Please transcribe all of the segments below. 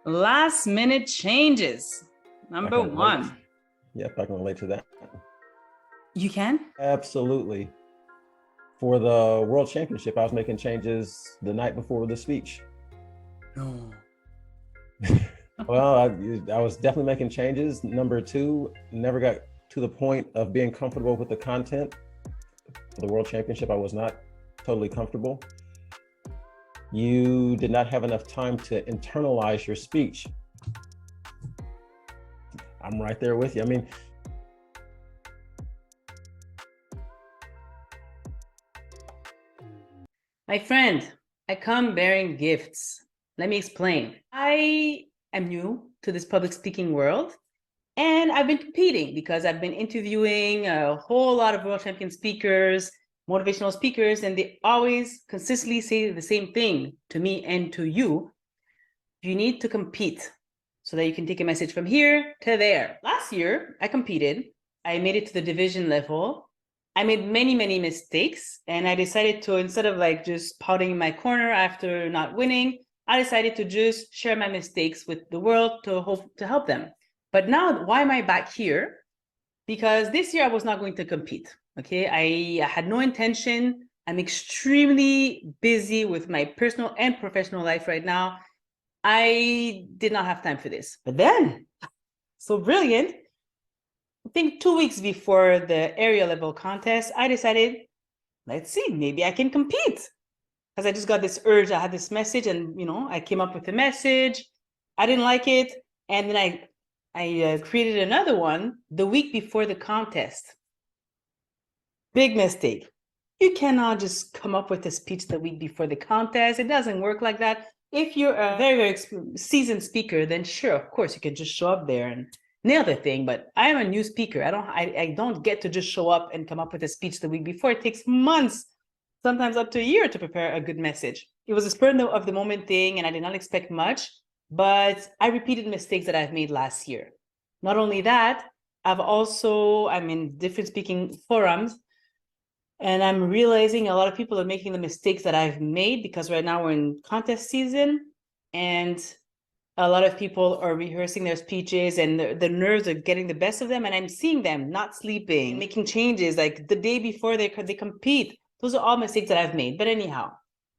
Last minute changes. Number one. Yep, I can relate to that. You can? Absolutely. For the World Championship, I was making changes the night before the speech. No. Well, I was definitely making changes. Number two, never got to the point of being comfortable with the content. For the World Championship, I was not totally comfortable. You did not have enough time to internalize your speech. I'm right there with you. I mean, My friend, I come bearing gifts. Let me explain. I am new to this public speaking world, and I've been competing because I've been interviewing a whole lot of world champion speakers, motivational speakers, and they always consistently say the same thing to me and to you. You need to compete so that you can take a message from here to there. Last year, I competed. I made it to the division level. I made many, many mistakes, and I decided to, instead of like just pouting in my corner after not winning, I decided to just share my mistakes with the world to help them. But now, why am I back here? Because this year I was not going to compete. Okay, I had no intention. I'm extremely busy with my personal and professional life right now. I did not have time for this. But then, so brilliant, I think 2 weeks before the area level contest, I decided, let's see, maybe I can compete. Because I just got this urge, I had this message, and I came up with a message. I didn't like it, and then I created another one the week before the contest. Big mistake. You cannot just come up with a speech the week before the contest. It doesn't work like that. If you're a very, very seasoned speaker, then sure, of course, you can just show up there and nail the thing. But I am a new speaker. I don't get to just show up and come up with a speech the week before. It takes months, sometimes up to a year, to prepare a good message. It was a spur of the moment thing, and I did not expect much, but I repeated mistakes that I've made last year. Not only that, I'm in different speaking forums, and I'm realizing a lot of people are making the mistakes that I've made, because right now we're in contest season, and a lot of people are rehearsing their speeches, and the nerves are getting the best of them. And I'm seeing them not sleeping, making changes like the day before they compete. Those are all mistakes that I've made. But anyhow,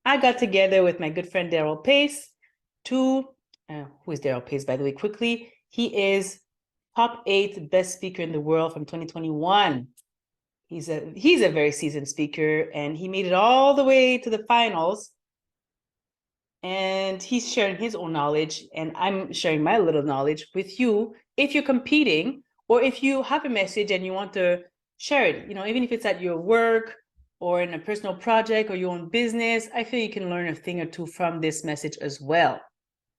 I got together with my good friend Darryl Pace who is Darryl Pace, by the way, quickly. He is top 8 best speaker in the world from 2021. He's a very seasoned speaker, and he made it all the way to the finals. And he's sharing his own knowledge, and I'm sharing my little knowledge with you. If you're competing, or if you have a message and you want to share it, even if it's at your work or in a personal project or your own business, I feel you can learn a thing or two from this message as well.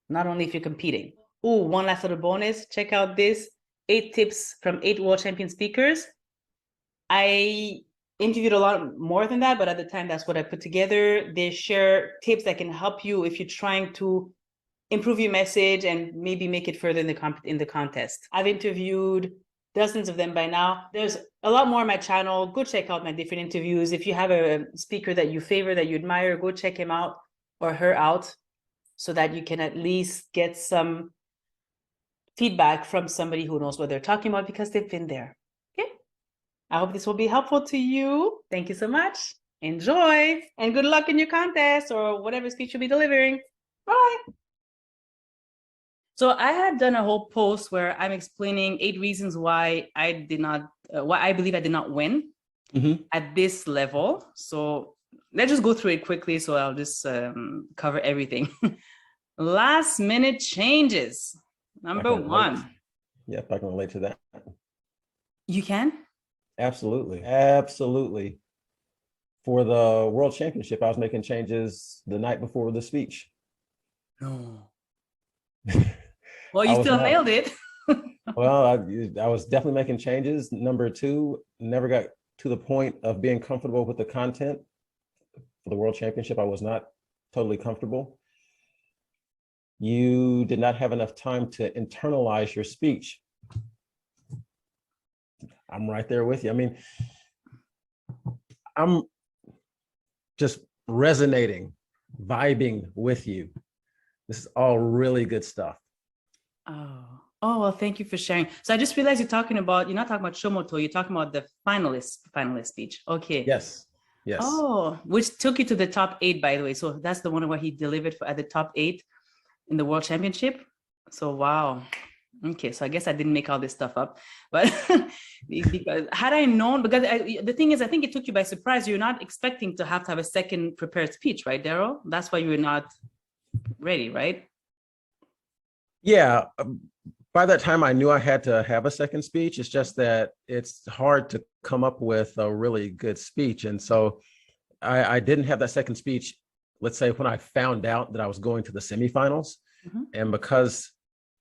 Not only if you're competing. Oh, one last little bonus. Check out this 8 tips from 8 world champion speakers. I interviewed a lot more than that, but at the time, that's what I put together. They share tips that can help you if you're trying to improve your message and maybe make it further in the contest. I've interviewed dozens of them by now. There's a lot more on my channel. Go check out my different interviews. If you have a speaker that you favor, that you admire, go check him out or her out, so that you can at least get some feedback from somebody who knows what they're talking about, because they've been there. Okay? I hope this will be helpful to you. Thank you so much. Enjoy, and good luck in your contest or whatever speech you'll be delivering. Bye. So I had done a whole post where I'm explaining 8 reasons why I believe I did not win at this level. So let's just go through it quickly. So I'll just cover everything. Last minute changes. Number one. Yep, I can relate to that. You can? Absolutely. Absolutely. For the World Championship, I was making changes the night before the speech. No. Well, you still nailed it. Well, I was definitely making changes. Number two, never got to the point of being comfortable with the content. For the World Championship, I was not totally comfortable. You did not have enough time to internalize your speech. I'm right there with you. I mean, I'm just resonating, vibing with you. This is all really good stuff. Oh, well, thank you for sharing. So I just realized you're not talking about Shomoto, you're talking about the finalist speech. Okay. Yes. Yes. Oh, which took you to the top 8, by the way. So that's the one where he delivered at the top 8 in the World Championship. So wow. Okay, so I guess I didn't make all this stuff up, but because had I known, because the thing is, I think it took you by surprise. You're not expecting to have a second prepared speech, right, Darryl? That's why you were not ready, right? Yeah. By that time, I knew I had to have a second speech. It's just that it's hard to come up with a really good speech. And so I didn't have that second speech, let's say, when I found out that I was going to the semifinals. Mm-hmm. And because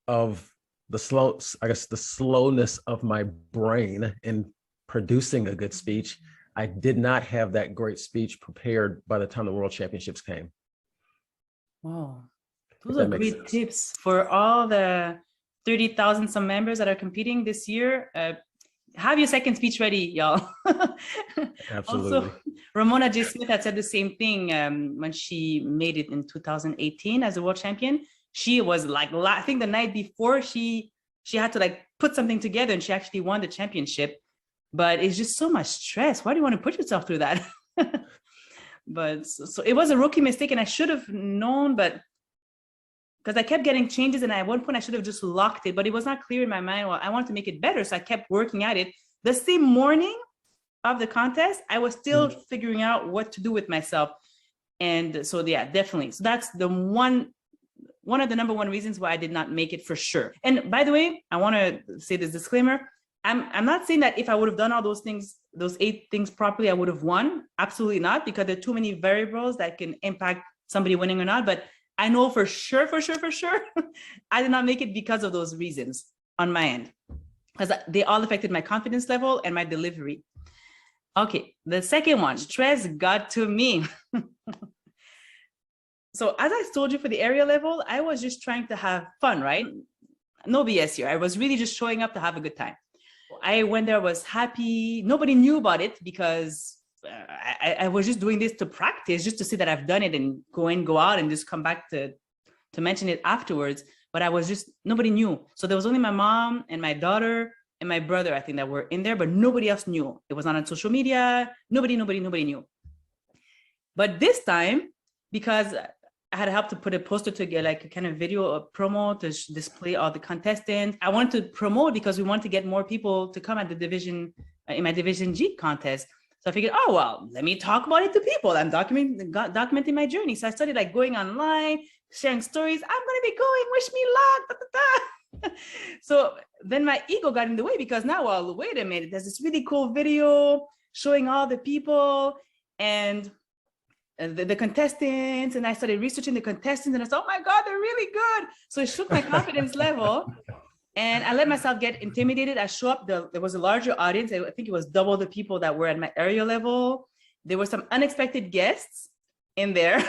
of the slowness of my brain in producing a good speech, I did not have that great speech prepared by the time the World Championships came. Wow. Those are great tips for all the 30,000 some members that are competing this year. Have your second speech ready, y'all. Absolutely. Also, Ramona J. Smith had said the same thing when she made it in 2018 as a world champion. She was like, I think the night before she had to like put something together, and she actually won the championship. But it's just so much stress. Why do you want to put yourself through that? But so it was a rookie mistake, and I should have known, but because I kept getting changes, and at one point I should have just locked it, but it was not clear in my mind. Well, I wanted to make it better, so I kept working at it. The same morning of the contest, I was still figuring out what to do with myself. And so, yeah, definitely. So that's the one of the number one reasons why I did not make it, for sure. And by the way, I want to say this disclaimer. I'm not saying that if I would have done all those things, those 8 things properly, I would have won. Absolutely not, because there are too many variables that can impact somebody winning or not. But I know for sure, I did not make it because of those reasons on my end, because they all affected my confidence level and my delivery. Okay, the second one, stress got to me. So as I told you, for the area level, I was just trying to have fun, right? No BS here. I was really just showing up to have a good time. I went there, was happy. Nobody knew about it because I was just doing this to practice, just to see that I've done it and go out and just come back to mention it afterwards. But nobody knew. So there was only my mom and my daughter and my brother, I think, that were in there, but nobody else knew. It was not on social media. Nobody knew. But this time, because I had helped to put a poster together, like a kind of video, a promo to display all the contestants. I wanted to promote because we wanted to get more people to come at the division, in my Division G contest. So I figured, oh, well, let me talk about it to people. I'm documenting my journey. So I started like going online, sharing stories. I'm going to be going, wish me luck. Da, da, da. So then my ego got in the way, because now, well, wait a minute, there's this really cool video showing all the people and the contestants, and I started researching the contestants, and I thought, oh my God, they're really good. So it shook my confidence level, and I let myself get intimidated. I show up, there was a larger audience. I think it was double the people that were at my area level. There were some unexpected guests in there.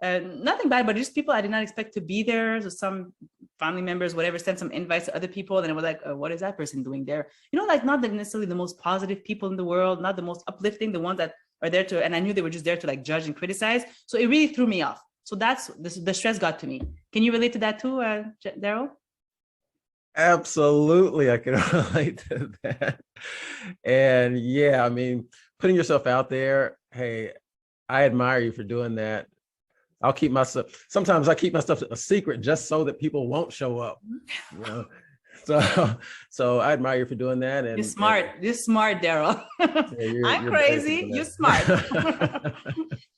Nothing bad, but just people I did not expect to be there. So some family members, whatever, sent some invites to other people, and it was like, what is that person doing there? Like not necessarily the most positive people in the world, not the most uplifting, the ones that are there to, and I knew they were just there to like judge and criticize. So it really threw me off. So that's the stress got to me. Can you relate to that too, Darryl? Absolutely, I can relate to that. And yeah, I mean, putting yourself out there, hey, I admire you for doing that. Sometimes I keep my stuff a secret just so that people won't show up. So I admire you for doing that. And you're smart, Darryl. Yeah, I'm crazy. You're smart.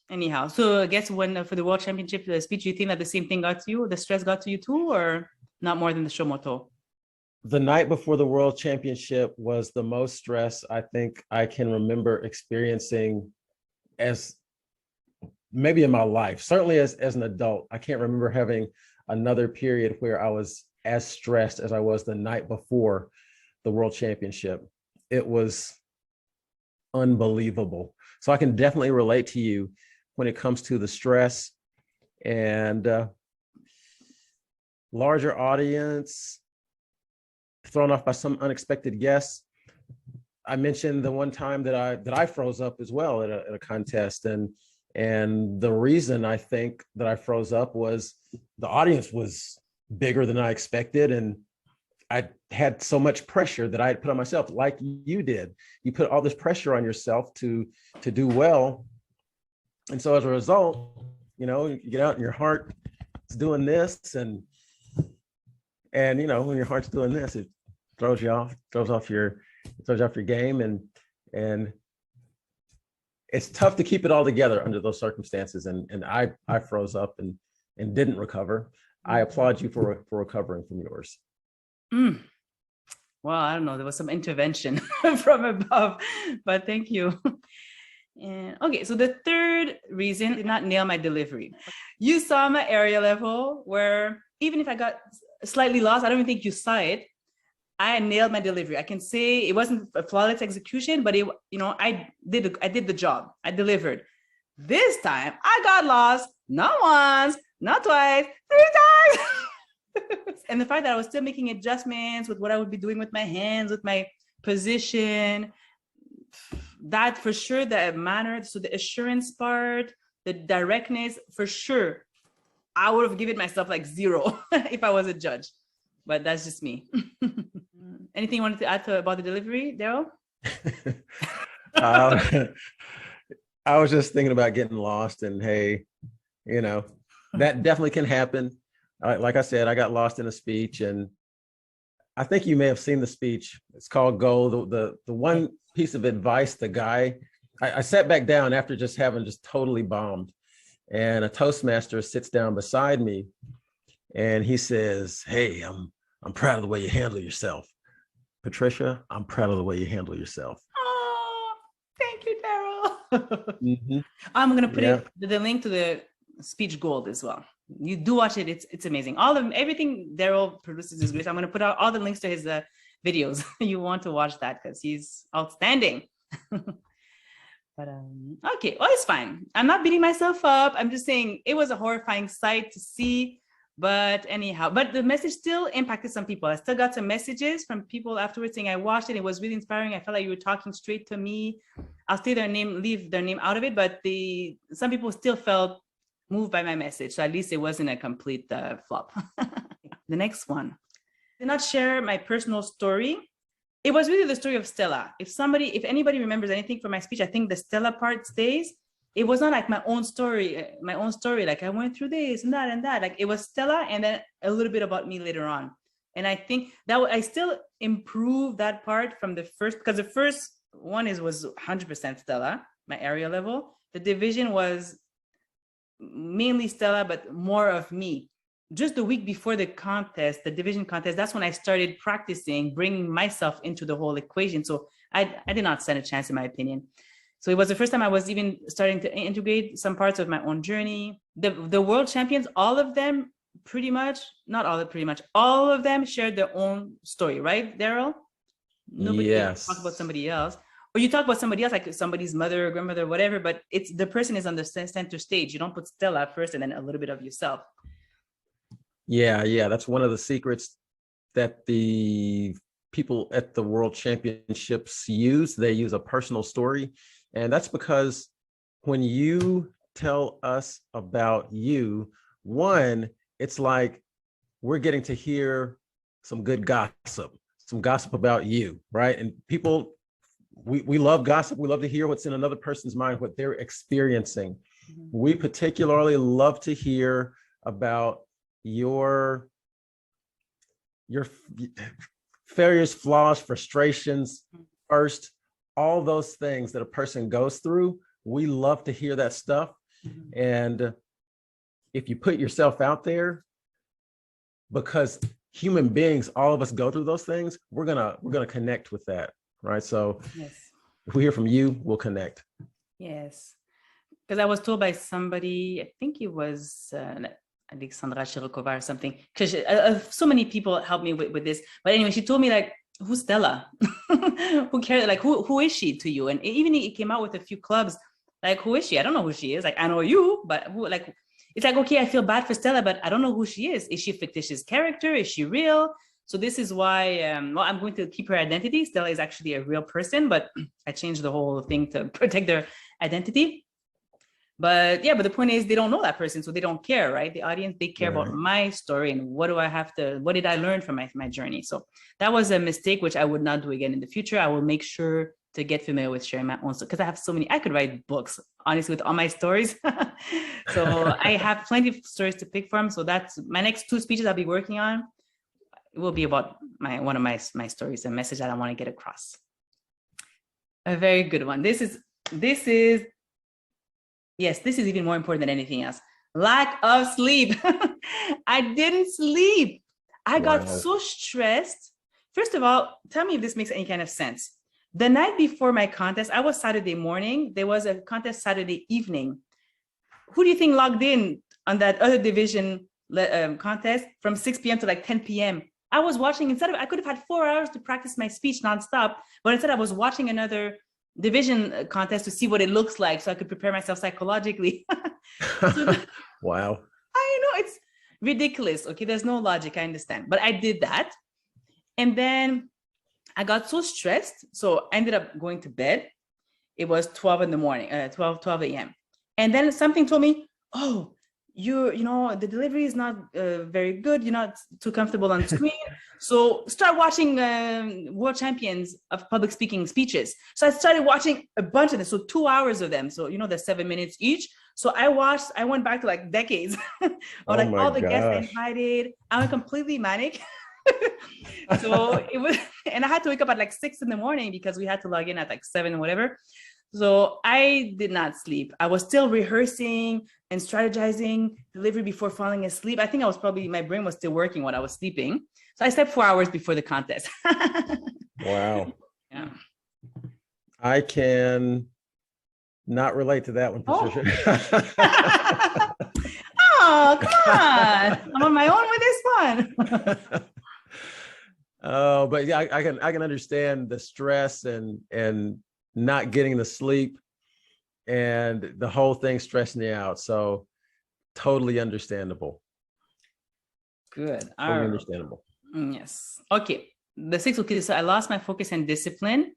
Anyhow, so I guess when for the World Championship speech, you think that the same thing got to you? The stress got to you too, or not more than the Shomoto? The night before the World Championship was the most stress I think I can remember experiencing as maybe in my life, certainly as an adult. I can't remember having another period where I was as stressed as I was the night before the World Championship. It was unbelievable. So I can definitely relate to you when it comes to the stress and larger audience, thrown off by some unexpected guests. I mentioned the one time that I froze up as well at a contest, and the reason I think that I froze up was the audience was bigger than I expected. And I had so much pressure that I had put on myself, like you did. You put all this pressure on yourself to do well. And so as a result, you get out and your heart is doing this, and when your heart's doing this, it throws off your game, and it's tough to keep it all together under those circumstances. And I froze up and didn't recover. I applaud you for recovering from yours. Well, I don't know. There was some intervention from above, but thank you. And okay, so the third reason, did not nail my delivery. You saw my area level where even if I got slightly lost, I don't even think you saw it. I nailed my delivery. I can say it wasn't a flawless execution, but I did the job. I delivered. This time I got lost, not once, not twice, 3 times. And the fact that I was still making adjustments with what I would be doing with my hands, with my position, that for sure, that mattered. So the assurance part, the directness, for sure, I would have given myself like 0 if I was a judge, but that's just me. Anything you wanted to add about the delivery, Darryl? I was just thinking about getting lost, and hey, that definitely can happen. Like I said, I got lost in a speech, and I think you may have seen the speech. It's called Go. The one piece of advice, the guy, I sat back down after having totally bombed, and a Toastmaster sits down beside me, and he says, "Hey, I'm proud of the way you handle yourself. Patricia, I'm proud of the way you handle yourself." Oh, thank you, Darryl. Mm-hmm. I'm gonna put the link to the speech gold as well. You do watch it; it's amazing. Everything Darryl produces is great. I'm gonna put out all the links to his videos. You want to watch that because he's outstanding. But okay, well, it's fine. I'm not beating myself up. I'm just saying it was a horrifying sight to see. But anyhow, the message still impacted some people. I still got some messages from people afterwards saying I watched it. It was really inspiring. I felt like you were talking straight to me. I'll leave their name out of it, but some people still felt moved by my message. So at least it wasn't a complete flop. The next one. I did not share my personal story. It was really the story of Stella. If anybody remembers anything from my speech, I think the Stella part stays. It was not like my own story. Like I went through this and that and that. Like it was Stella and then a little bit about me later on. And I think that I still improved that part from the first, because the first one was 100% Stella, my area level. The division was mainly Stella, but more of me. Just the week before the contest, the division contest, that's when I started practicing, bringing myself into the whole equation. So I did not stand a chance, in my opinion. So it was the first time I was even starting to integrate some parts of my own journey. The world champions, all of them pretty much, not all of pretty much, all of them shared their own story, right, Darryl? Nobody talked about somebody else. Or you talk about somebody else, like somebody's mother, grandmother, whatever, but it's the person is on the center stage. You don't put Stella first and then a little bit of yourself. Yeah. That's one of the secrets that the people at the World Championships use. They use a personal story. And that's because when you tell us about you, one, it's like we're getting to hear some good gossip, some gossip about you, right? And people, we love gossip. We love to hear what's in another person's mind, what they're experiencing. Mm-hmm. We particularly love to hear about your failures, flaws, frustrations, first, all those things that a person goes through. We love to hear that stuff. Mm-hmm. And if you put yourself out there, because human beings, all of us go through those things, we're gonna connect with that, right? So yes. If we hear from you, we'll connect. Yes, because I was told by somebody, I think it was Alexandra Shirokova or something, because so many people helped me with this. But anyway, she told me, like, who's Stella? Who cares? Like, who is she to you? And even it came out with a few clubs. Like, who is she? I don't know who she is. Like, I know you, but who? Like, it's like, okay, I feel bad for Stella, but I don't know who she is. Is she a fictitious character? Is she real? So this is why, well, I'm going to keep her identity. Stella is actually a real person, but I changed the whole thing to protect their identity. But yeah, but the point is they don't know that person, so they don't care, right? The audience, they care about Right. my story and what did I learn from my journey? So that was a mistake, which I would not do again in the future. I will make sure to get familiar with sharing my own story, because I have so many, I could write books, honestly, with all my stories. So I have plenty of stories to pick from. So that's my next 2 speeches I'll be working on. It will be about one of my stories, a message that I want to get across. A very good one. This is yes, this is even more important than anything else. Lack of sleep. I didn't sleep. I got so stressed. First of all, tell me if this makes any kind of sense. The night before my contest, I was Saturday morning. There was a contest Saturday evening. Who do you think logged in on that other division contest from 6 p.m. to like 10 p.m.? I was watching, I could have had 4 hours to practice my speech nonstop, but instead I was watching another division contest to see what it looks like so I could prepare myself psychologically. Wow. I know, it's ridiculous. Okay, there's no logic, I understand. But I did that. And then I got so stressed. So I ended up going to bed. It was 12 in the morning, 12 a.m. And then something told me, oh, the delivery is not very good. You're not too comfortable on screen. So start watching world champions of public speaking speeches. So I started watching a bunch of them. So 2 hours of them. So, they're 7 minutes each. So I went back to like decades of like all the guests I invited. I went completely manic. So it was, and I had to wake up at like 6 in the morning because we had to log in at like 7 or whatever. So I did not sleep. I was still rehearsing and strategizing delivery before falling asleep. I think my brain was still working while I was sleeping. So I slept 4 hours before the contest. Wow. Yeah. I can not relate to that one, Patricia. Oh, come on. I'm on my own with this one. Oh, but yeah, I can understand the stress and not getting the sleep and the whole thing stressing you out. So totally understandable. Good. Totally understandable. Yes. Okay. The 6th, okay, so I lost my focus and discipline.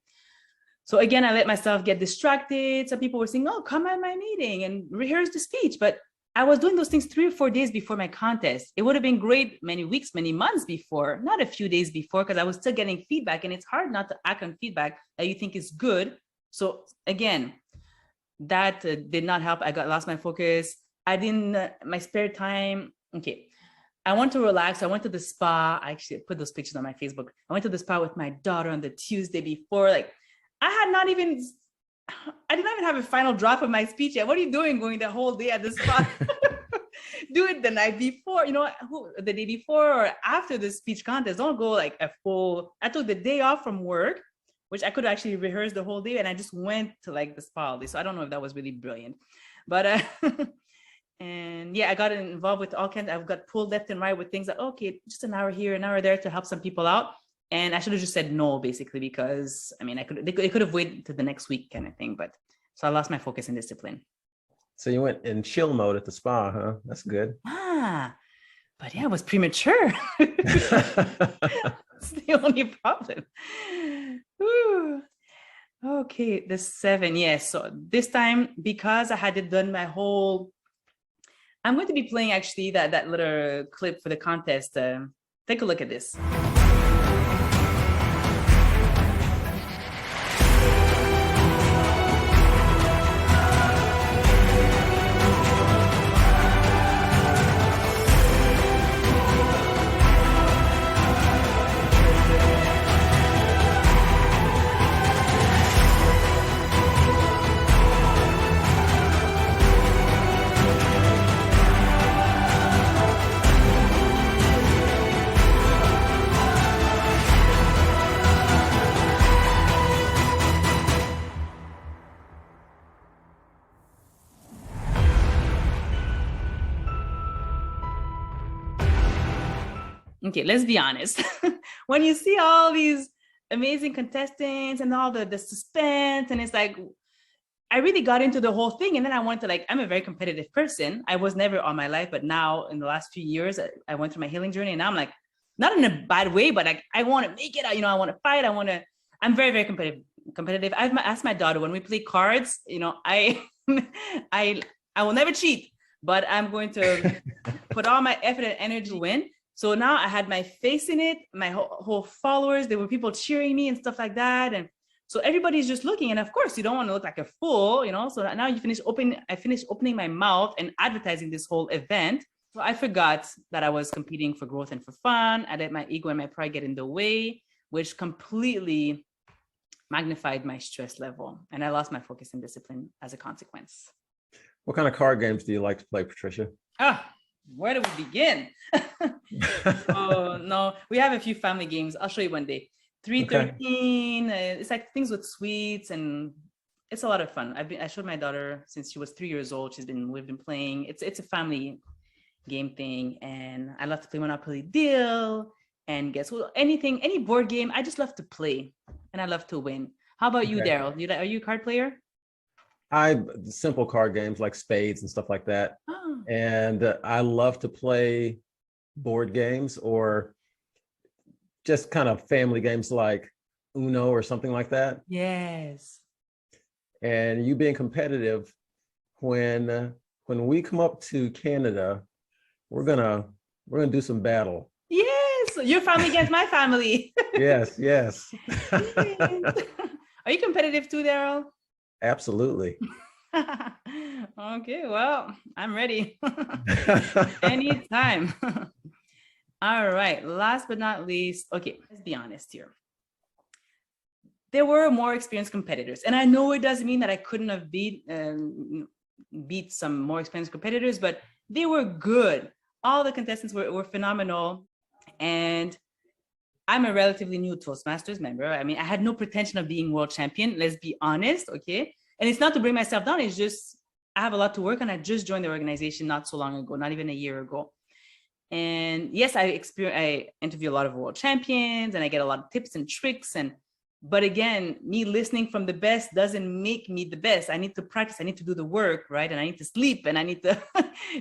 So again, I let myself get distracted. Some people were saying, oh, come at my meeting and rehearse the speech. But I was doing those things 3 or 4 days before my contest. It would have been great many weeks, many months before, not a few days before, because I was still getting feedback, and it's hard not to act on feedback that you think is good. So again, that did not help. I lost my focus. I didn't, my spare time. Okay. I want to relax. I went to the spa. I actually put those pictures on my Facebook. I went to the spa with my daughter on the Tuesday before. Like, I did not even have a final draft of my speech yet. What are you doing going the whole day at the spa? Do it the night before, the day before or after the speech contest. Don't go like I took the day off from work, which I could actually rehearse the whole day. And I just went to like the spa all day. So I don't know if that was really brilliant, but, and yeah, I got involved with all kinds. I've got pulled left and right with things like, okay, just an hour here, an hour there to help some people out. And I should have just said no, basically, because I mean, they could have waited to the next week kind of thing. But so I lost my focus and discipline. So you went in chill mode at the spa, huh? That's good. But yeah, it was premature. That's the only problem. Ooh. Okay, the 7, yes. So this time, because I had done my whole, I'm going to be playing actually that little clip for the contest. Take a look at this. Okay, let's be honest. When you see all these amazing contestants and all the suspense, and it's like, I really got into the whole thing. And then I wanted to I'm a very competitive person. I was never all my life, but now in the last few years, I went through my healing journey, and now I'm like, not in a bad way, but I want to make it out. I want to fight. I'm very, very competitive. I've asked my daughter when we play cards, I I will never cheat, but I'm going to put all my effort and energy to win. So now I had my face in it, my whole followers, there were people cheering me and stuff like that. And so everybody's just looking. And of course, you don't want to look like a fool, you know? So now I finished opening my mouth and advertising this whole event. So I forgot that I was competing for growth and for fun. I let my ego and my pride get in the way, which completely magnified my stress level. And I lost my focus and discipline as a consequence. What kind of card games do you like to play, Patricia? Where do we begin? Oh, no, we have a few family games. I'll show you one day. 313, it's like things with sweets, and it's a lot of fun. I showed my daughter since she was 3 years old. We've been playing. It's a family game thing, and I love to play Monopoly Deal and guess what? Any board game. I just love to play, and I love to win. How about you, Darryl? Are you a card player? Simple card games like spades and stuff like that. Oh. And I love to play board games or just kind of family games like Uno or something like that. Yes. And you being competitive, when we come up to Canada, we're gonna do some battle. Yes, your family against my family. Yes. Are you competitive too, Darryl? Absolutely. Okay, well, I'm ready. Anytime. All right, last but not least, okay, let's be honest here. There were more experienced competitors, and I know it doesn't mean that I couldn't have beat some more experienced competitors, but they were good. All the contestants were phenomenal, and I'm a relatively new Toastmasters member. I mean, I had no pretension of being world champion, let's be honest, okay? And it's not to bring myself down, it's just, I have a lot to work on. I just joined the organization not so long ago, not even a year ago. And yes, I interview a lot of world champions and I get a lot of tips and tricks. But again, me listening from the best doesn't make me the best. I need to practice, I need to do the work, right? And I need to sleep and I need to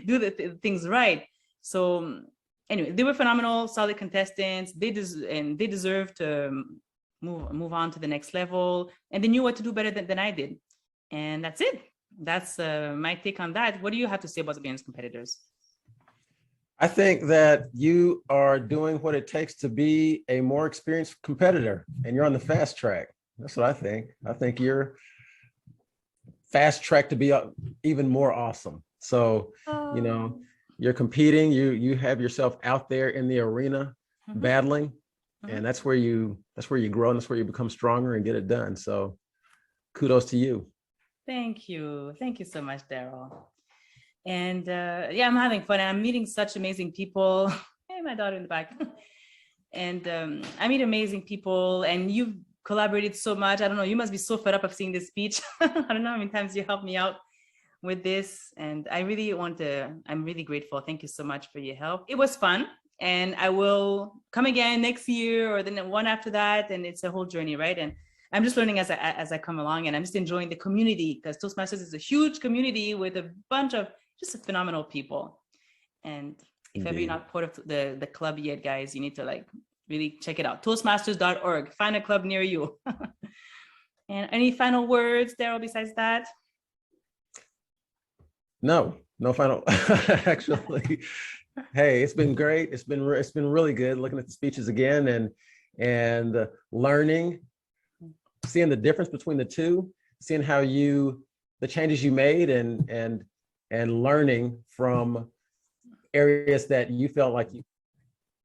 do the things right. So anyway, they were phenomenal, solid contestants. They deserve to move on to the next level, and they knew what to do better than I did. And that's it. That's my take on that. What do you have to say about against competitors? I think that you are doing what it takes to be a more experienced competitor, and you're on the fast track. That's what I think. I think you're fast track to be even more awesome. So, you know, you're competing, you have yourself out there in the arena battling, and that's where you grow, and that's where you become stronger and get it done. So kudos to you. Thank you So much, Darryl. And yeah, I'm having fun. I'm meeting such amazing people. Hey, my daughter in the back. And I meet amazing people, and you've collaborated so much. I don't know, you must be so fed up of seeing this speech. I don't know how many times you helped me out with this, and I'm really grateful. Thank you so much for your help. It was fun, and I will come again next year or then one after that, and it's a whole journey, right? And I'm just learning as I come along, and I'm just enjoying the community, because Toastmasters is a huge community with a bunch of just phenomenal people. And if ever you're not part of the club yet, guys, you need to like really check it out. Toastmasters.org. Find a club near you. And any final words, Darryl, besides that? No final. Actually, hey, it's been great. It's been really good looking at the speeches again and learning, seeing the difference between the two, seeing how the changes you made and learning from areas that you felt like you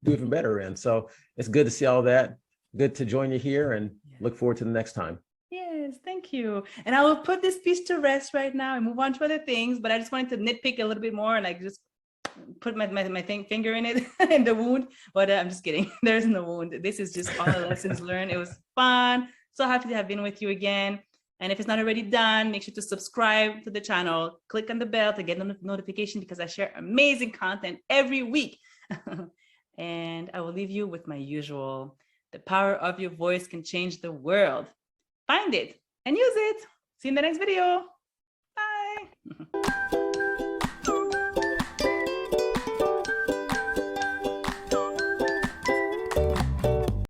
do even better in. So it's good to see all that. Good to join you here, and look forward to the next time. Yes, thank you. And I will put this speech to rest right now and move on to other things, but I just wanted to nitpick a little bit more and like just put my finger in it, in the wound, but I'm just kidding. There's no wound. This is just all the lessons learned. It was fun. So happy to have been with you again. And if it's not already done, make sure to subscribe to the channel, click on the bell to get a notification, because I share amazing content every week. And I will leave you with my usual, the power of your voice can change the world. Find it and use it. See you in the next video. Bye.